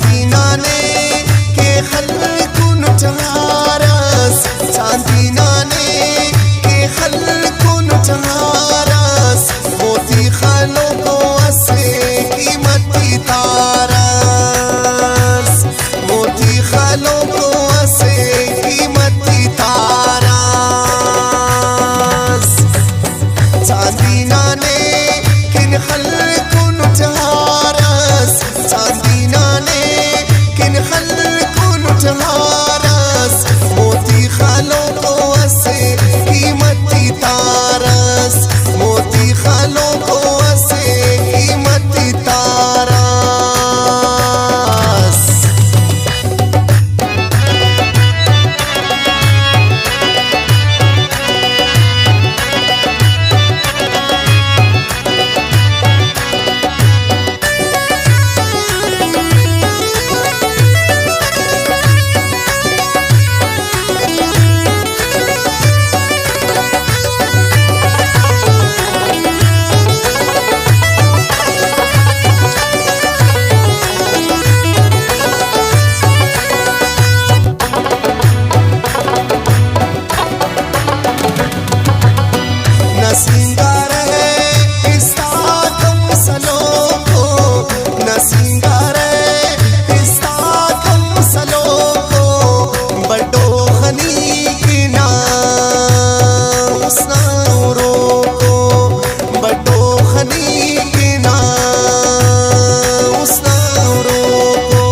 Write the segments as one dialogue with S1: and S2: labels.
S1: चांदी नाने के खल्कुन चहारस, चांदी नाने के खल्कुन चहारस, मोती खालों को असे कीमती तारस, मोती खालों को असे कीमती तारस। चांदी नाने किन खल्कुन चहारस, चांदी नाने किन खल्कुन चहारस, मोती खालों को असे कीमती तारस, मोती खालों को असे कीमती तारस। न सिंगार है इसका कम सलों को, न सिंगार है इसका कम सलों को, बड़ो खनी की ना उसना को, बड़ो खनी की ना उसना को।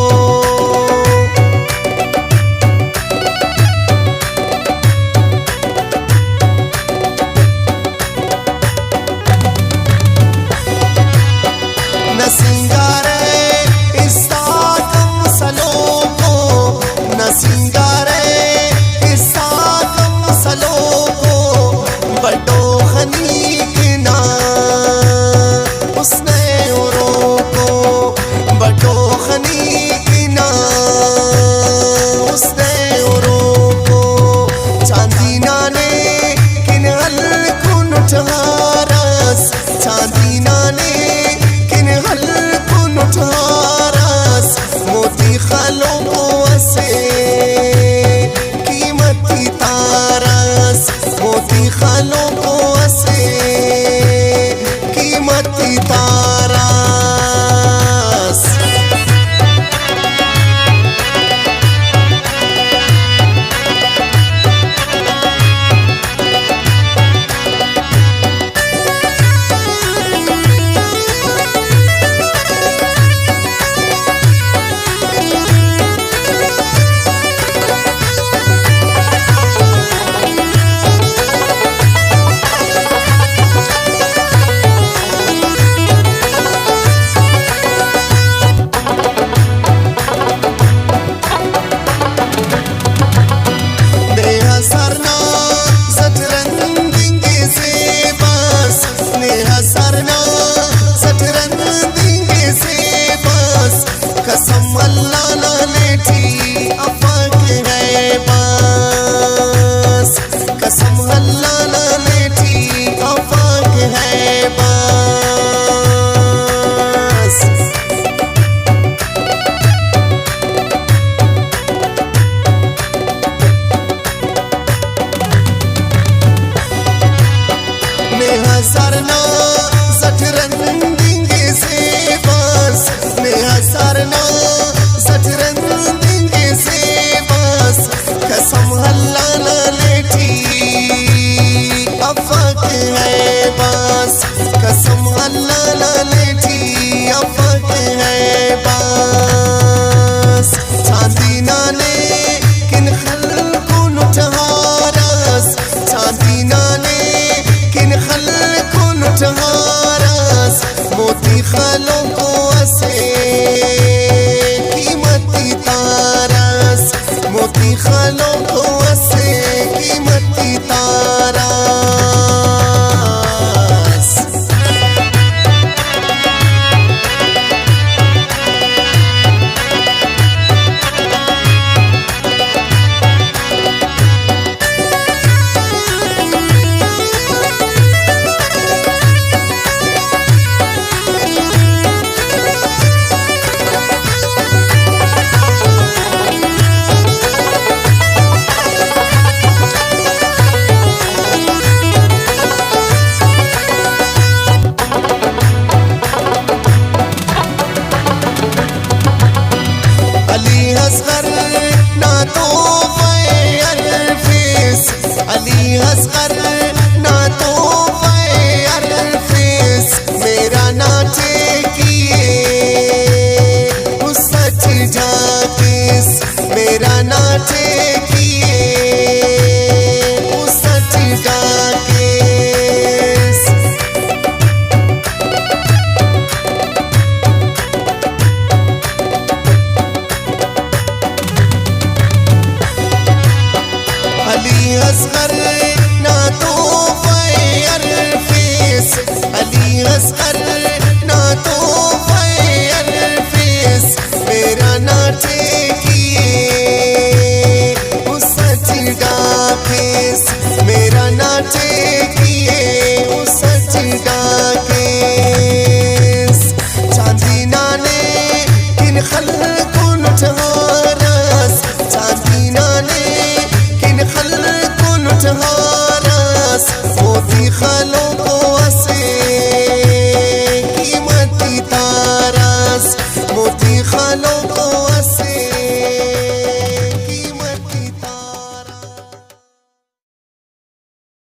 S1: न सिंगार है इसका कम सलों को, न सिंगार है इसका कम सलों को, बड़ो खनी की ना उसने को, बड़ो खनी की ना उसने को। चांदी नाने किन हल्कुन चहारस, चांदी नाने किन हल्कुन चहारस, मोती खालों को असे कीमती तारस, मोती खालों को असे कीमती तारस। नेहा सरना सतरंगिंगे से बस, नेहा सरना सतरंगिंगे से बस, कसम अल्लाह न लेठी अफक है बस, कसम अल्लाह न लेठी अफक है बस। नेहा सरना सतरंगिंगे से बस, नेहा सरना सतरंगिंगे हंसकर ना तो गैर फेस मेरा नाचे किए, उस सच जाकिस मेरा नाचे